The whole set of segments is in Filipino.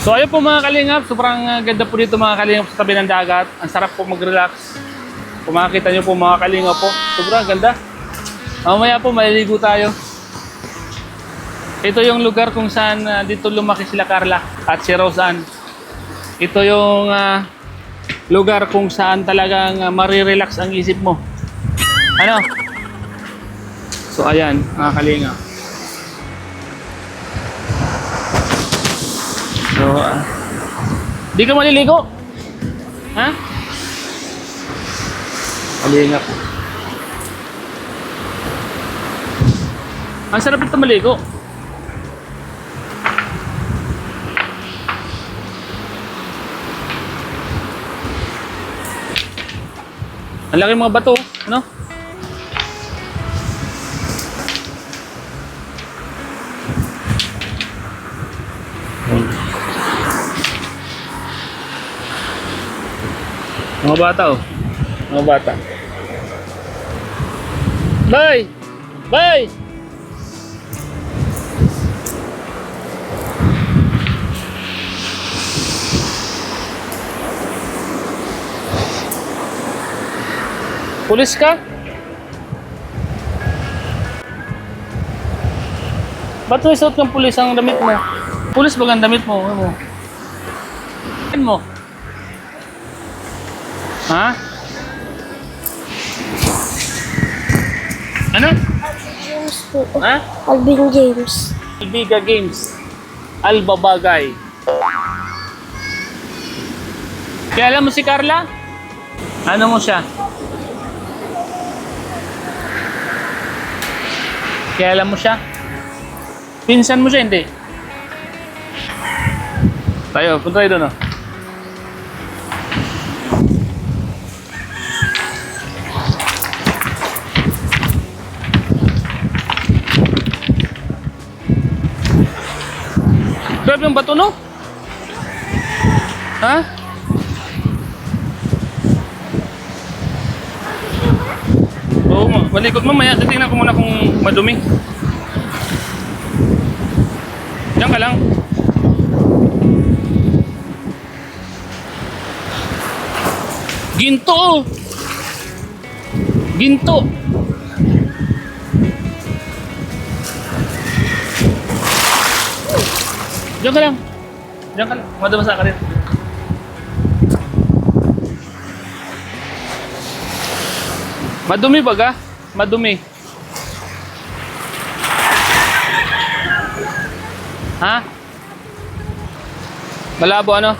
So ayun po mga kalingap, sobrang ganda po dito mga kalingap sa tabi ng dagat. Ang sarap po mag-relax. Kung makikita nyo po mga kalingap po, sobrang ganda. Mamaya po maliligo tayo. Ito yung lugar kung saan dito lumaki sila Carla at si Roseanne. Ito yung lugar kung saan talagang marirelax ang isip mo. Ano? So ayan mga kalingap. So, di ka maliligo? Ha? Kalingap. Ang sarap ito maligo. Ang laki mga bato, ano? Mga bata oh. Mga bata. Bay! Bay! Pulis ka? Ba't may suot ng pulis ang damit mo? Pulis ba ang damit mo? Ano? Ano mo? Ha? Ano? James po. Ha? Alvin James. Albiga Games. Albabagay. Kaya alam mo si Carla? Ano mo siya? Kaya alam mo siya? Pinsan mo siya, hindi? Tayo, punta tayo doon, oh. Grabe yung bato, no? Ha? Oo, malikot mamaya. Titingnan ko muna kung madumi. Diyan ka lang. Ginto, oh. Ginto. Diyan ka lang. Diyan ka lang. Madabasa ka rin. Madumi baga? Madumi. Ha? Malabo ano?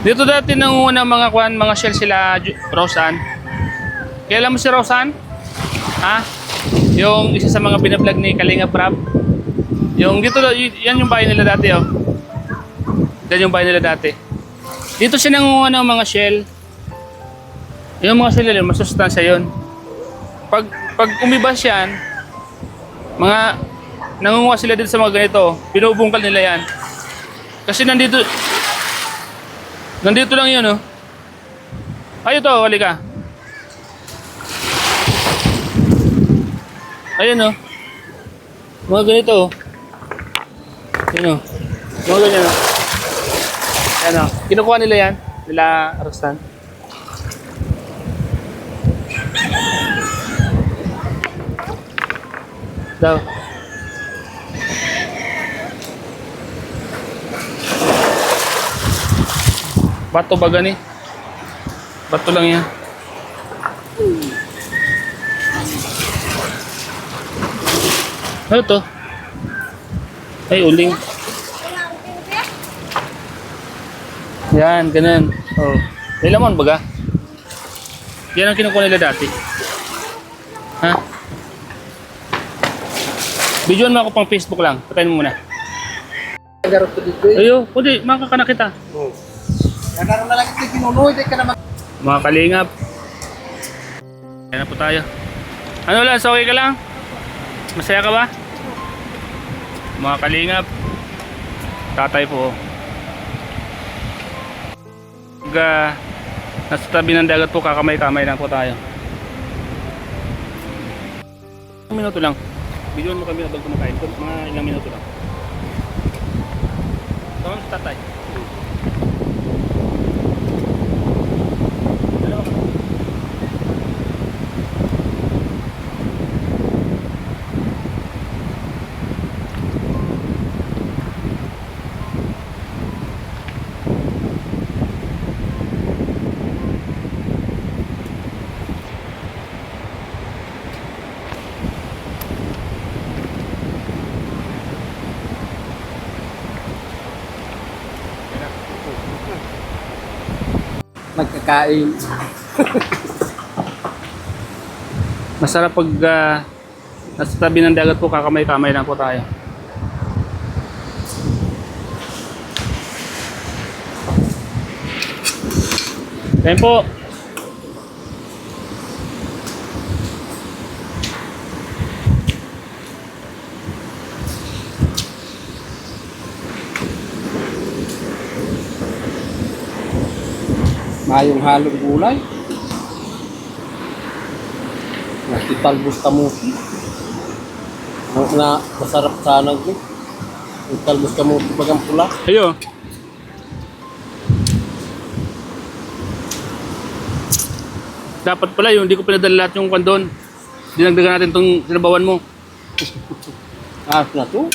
Dito dati nangungunang mga shell sila Roseanne. Kaya alam mo si Roseanne? Ha? Yung isa sa mga binablog ni Kalinga Prab. Yung dito, yan yung bahay nila dati, oh. Yan yung bahay nila dati. Dito siya nangunguha ng mga shell. Yung mga shell nila, masustansya yun. Pag umibas yan, nangunguha sila dito sa mga ganito. Binubungkal nila yan. Kasi nandito lang yun, oh. Ay, ito, halika. Ayun, oh. Mga ganito, oh. Yun, oh. Mga ganyan, oh. Ayan, oh. Kinukuha nila yan. Nila Rostan. Daw. Bato ba gani? Bato lang yan. Ano to? Ay, uling. Yan, ganun. Oh. May laman baga? Yan ang kinukuha nila dati. Ha? Videoan mo ako pang Facebook lang. Patayin mo muna. Ayo, hindi. Makakana kita. Nagkaroon na lang ito pinunoy. Di ka naman. Mga kalingap. Yan na po tayo. Ano lang, okay ka lang? Masaya ka ba? Mga kalingap. Tatay po. Nasa tabi ng dagat po, kakamay-kamay lang po tayo. Minuto lang. Bigyan mo kami habang kumakain. Mga ilang minuto lang. Tawag sa tatay. Dalawa ka. Nagkakain. Masarap pag nasa tabi ng dagat po, kakamay-kamay lang po tayo. Kain po. Mayong halong gulay. Talbos kamuti. Na masarap sana ito. Yung talbos kamuti bagang pula. Ayo. Dapat pala yung hindi ko pinadala lahat yung kwan. Dinagdagan natin itong sinabawan mo. Ayos na to.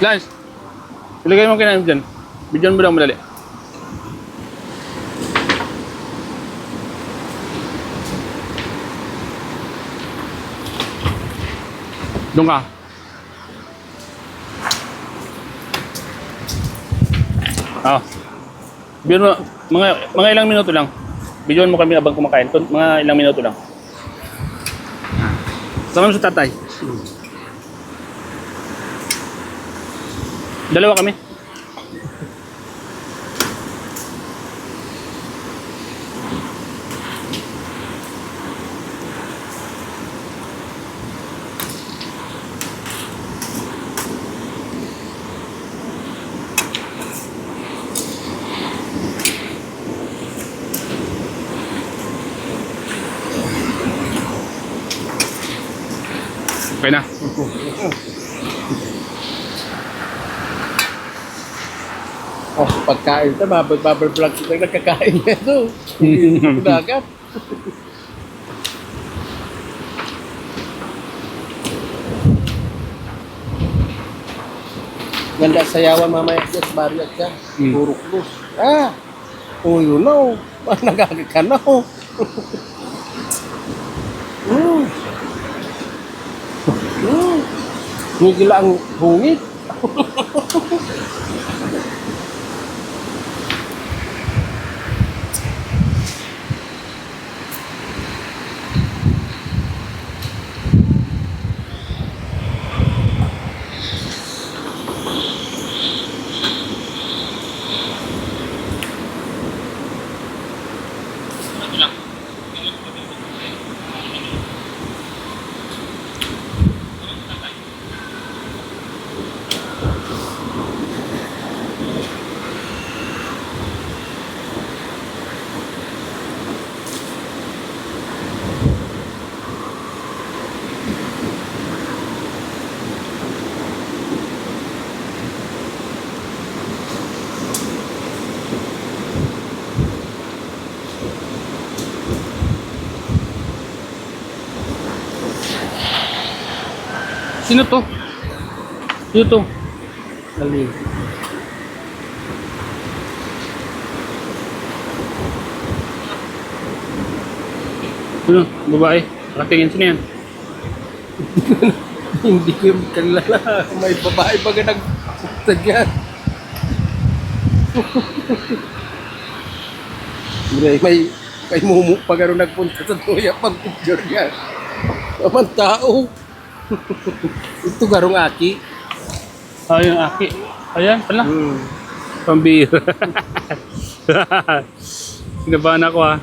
Lance, ilagay mo kinain dyan. Bidyan mo lang madali. Doon ka. Bidyan mo, mga ilang minuto lang. Bidyan mo kami habang kumakain. Mga ilang minuto lang. Sama mo sa tatay. Dalawa kami. Okay na. Oh, pagkain ito, bubble vlog ito nagkakain nito. Dagat. Ganda sayawan mamaya dyan sa barrier ka. Puro krus. Oh, yun na oh. Nagagag ka na oh. Ngigila ang hungit. Sino to? Sino to? Alin. Sino? Babae. Nakatingin. Sino yan? Hindi ko yung kalala. May babae pa ka nagtagyan. may Kay Mumu pa gano'n nagpunta sa tuya pag-picture niya. Naman tao. Ito garong aki. Yung aki. Ayan pala. Hmm. Pambira. Kinabahan ako ha.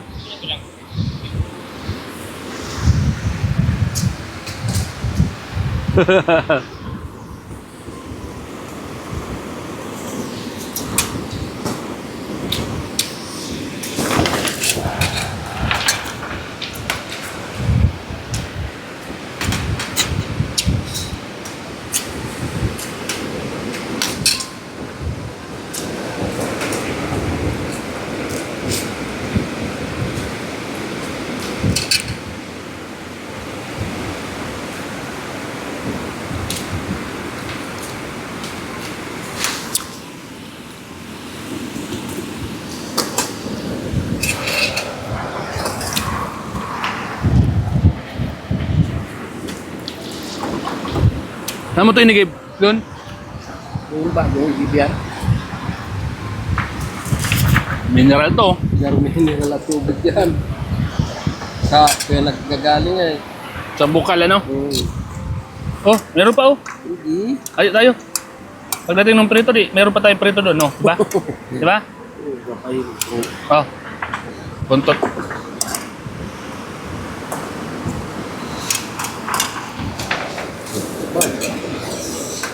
Saan mo ito inigib? Doon? Yung bagong ibibiyar. Mineral to. Garumihin nila na tubig yan. Kaya nagagaling eh. Sa bukal ano? Hmm. Oh, meron pa oh. Hindi. Ayun tayo. Pagdating ng prito di, meron pa tayong prito doon, no? Diba? Diba? Oh. Buntot.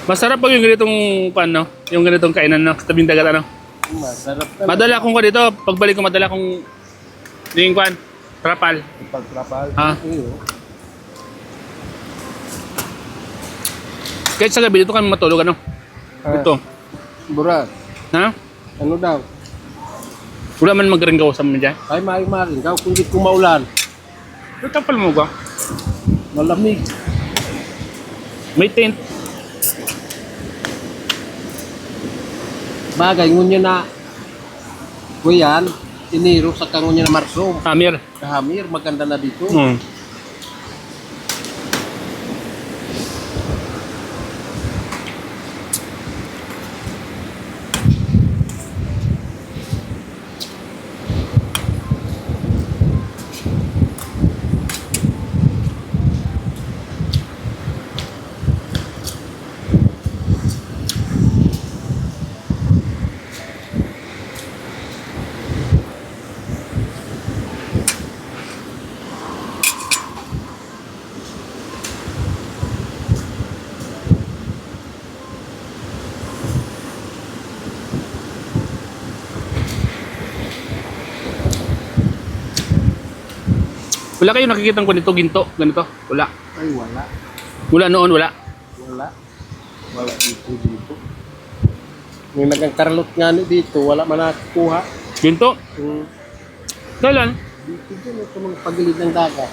Masarap pag yung ganitong pan, no? Yung ganitong kainan, no? Sa tabing dagat, ano? Masarap na. Madala kong ko dito. Pagbalik ko, madala kong yung pan. Trapal. Pagtrapal. Ha? Oo. Kahit sa gabi dito kami matulog, ano? Ito. Burat. Ha? Ano daw? Wala man magringgaw sa mga dyan. Ay, maring-maring. Kau kung di kumaulan. Ito tapal mo ba? Malamig. May tent. Bagay, ngunya na kuyan, iniro sa kangunya na Marso. Hamir. Kahamir, maganda na dito. Hmm. Wala kayo nakikita ko nito ginto, ganito? Wala. Ay, wala. Wala noon, wala. Wala. Wala dito. May nagangkarlot nga ni dito, wala man nakukuha. Ginto? Kailan? Dito din, ito mga pagilid ng dagat.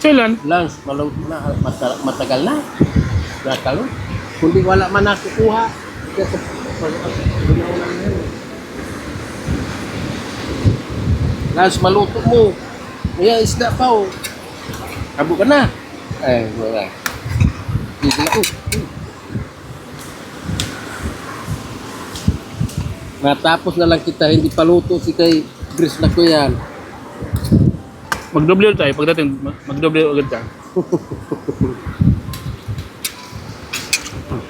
Kailan? Lance, matagal na. Nakalot. Kundi wala man nakukuha. Kaya sa pinaunan na yun. Lance, maluto mo. Kaya isda pa oh. Abo ka na. Ay, wala. Dito na ko. Natapos na lang kita, hindi paluto si kay Gris na ko yan. Magdoble ulit tayo. Pagdating, magdoble agad tayo.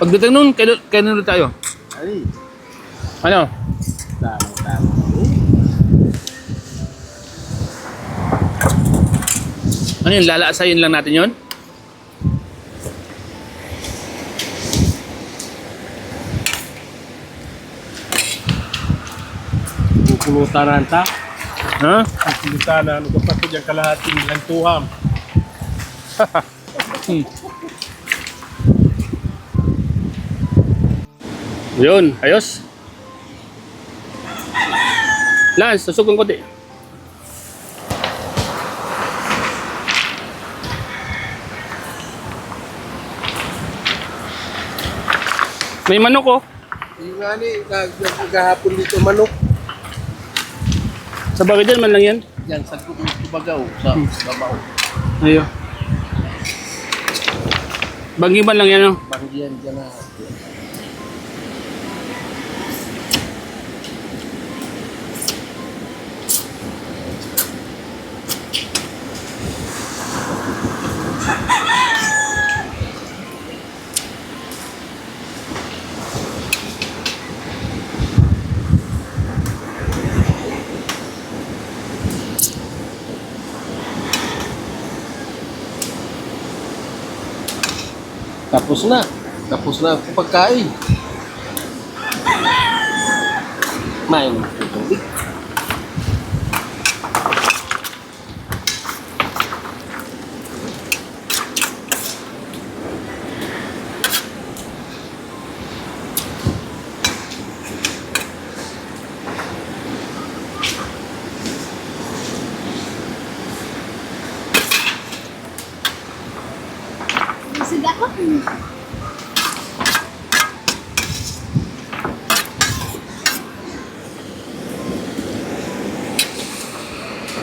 Pagdating nun, kailan ulit tayo? Ay, Ano? tama. Ano yun? Lalaasayin lang natin yun? Pupulutan ta. Ha? Pupulutan na, ano ka pa ito dyan kalahating ilang tuham. Yun, ayos. Lance, susukong konti. May manok oh. Yung nga ni, naghahapon dito manok. Sa bagay dyan man lang yan. Yan, sa Tubagaw, sa Babaw. Ayo. Banggi man lang yan oh. Banggian dyan na. Tapos na. Tapos na ang pagkain. Main mo ng tubig. Sige ako.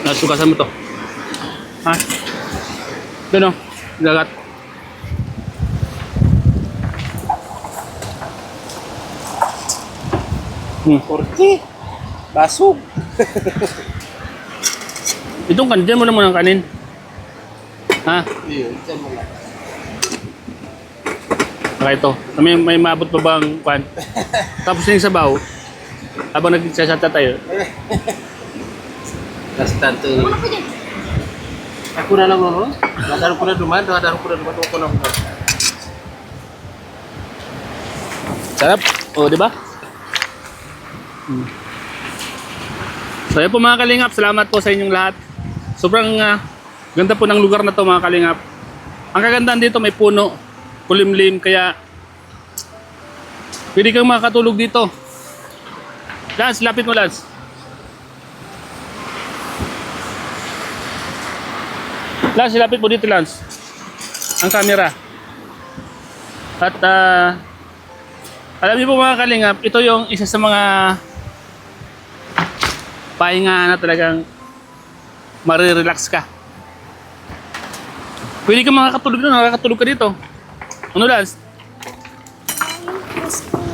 Nasukasan mo to. Ha? Doon o. Dagat. Korte. Basog. Itong kandiyan mo naman ang kanin. Ha? Yun, dyan mo lang. Saka ito. May maabot pa bang kwan? Tapos yung sabaw. Habang nagsasata tayo. Last tanto ini. Aku na lang no. Dadaro ko na duman, ako na. Sarap. O, di ba? So, yun po mga kalingap. Salamat po sa inyong lahat. Sobrang ganda po ng lugar na to mga kalingap. Ang kagandahan dito may puno. Kulimlim. Kaya pwede kang makatulog dito. Lance, lapit mo Lance. Lance, lapit mo dito Lance. Ang camera. At alam niyo po mga kalingap, ito yung isa sa mga pahinga na talagang marirelax ka. Pwede ka makakatulog doon, nakakatulog ka dito. Ano Lance?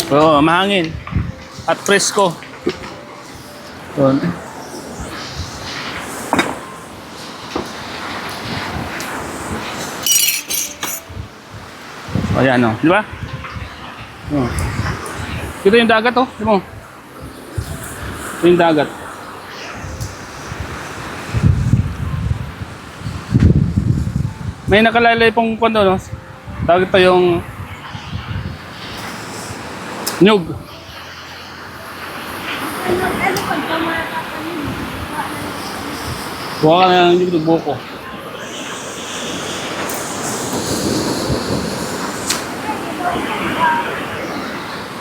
Oo, mahangin. At presko. Doon. Ayan o, di ba? Oh. Ito yung dagat oh, di mo? Ito yung dagat. May nakalalay pong kwento no? Tawag ito yung nyug. Buka ka na ng nyug ng buko.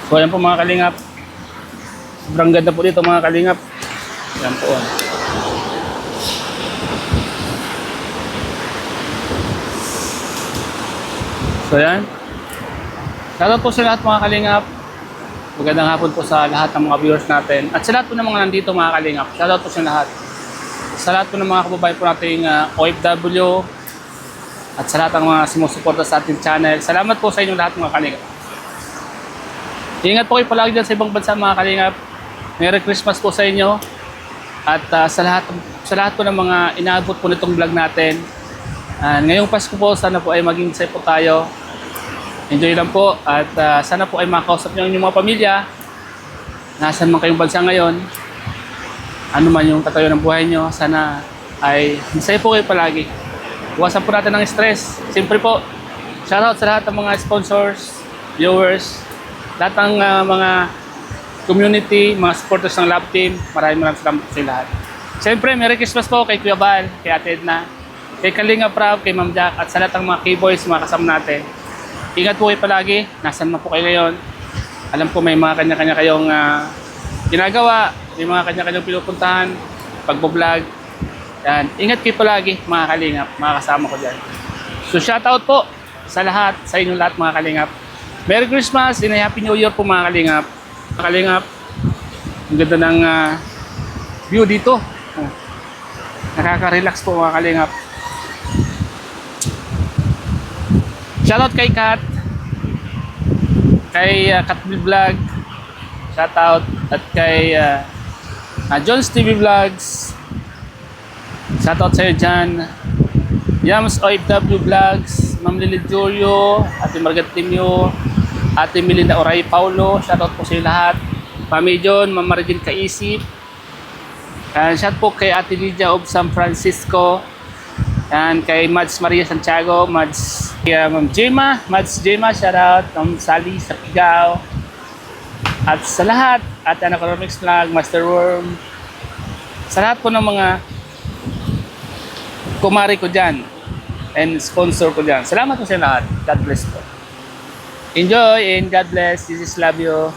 So ayan po mga kalingap. Sobrang ganda po dito mga kalingap. Ayan po. So ayan. Shoutout po sa lahat mga kalingap. Magandang hapon po sa lahat ng mga viewers natin. At sa lahat po ng mga nandito mga kalingap. Shoutout po sa lahat. Sa lahat po ng mga kababayan po nating OFW. At sa lahat ng mga sumusuporta sa ating channel. Salamat po sa inyong lahat mga kalingap. Ingat po kayo palagi dyan sa ibang bansa mga kalingap. Merry Christmas po sa inyo. At sa lahat po ng mga inaabot po nitong vlog natin. Ngayong Pasko po, sana po ay maging safe po tayo. Enjoy lang po. At sana po ay makausap nyo ang inyong mga pamilya. Nasaan man kayong bansa ngayon. Ano man yung tatayo ng buhay nyo. Sana ay safe po kayo palagi. Iwasan po natin ng stress. Siyempre po, shoutout sa lahat ng mga sponsors, viewers, lahat ng mga community, mga supporters ng Love Team. Maraming salamat sa lahat. Siyempre, Merry Christmas po kay Kuya Bal, kay Ate Edna, kay Kalinga Prab, kay Ma'am Jack, at sa lahat ng mga K-Boys, mga kasama natin. Ingat po kayo palagi. Nasaan man po kayo ngayon. Alam ko may mga kanya-kanya kayong ginagawa, may mga kanya-kanyang pinupuntahan, pagbo-vlog. Yan. Ingat kayo palagi, mga kalingap, mga kasama ko dyan. So, shoutout po sa lahat, sa inyong lahat, mga kalingap. Merry Christmas and Happy New Year po mga kalingap. Mga kalingap, ang ganda ng view dito. Nakaka-relax po mga kalingap. Shoutout kay Kat, kay Katbil Vlog, shoutout, at kay John's TV Vlogs, shoutout sa'yo dyan. Yams OFW Vlogs, Ma'am Lily Julio, Ate Margaret Timio, Ate Melinda Oray Paulo, shoutout po sa lahat. Mami John, Ma'am Margin Kaisip, shout po kay Ate Lydia of San Francisco, Yan, kay Mads Maria Santiago, Mads, kay Ma'am Jema, Mads Jema, shout out, Ma'am Sally sa Pigao. At sa lahat, at Economics Vlog, Master Worm, sa lahat po ng mga kumari ko dyan and sponsor ko dyan. Salamat po sa lahat. God bless po. Enjoy and God bless. This is Labio.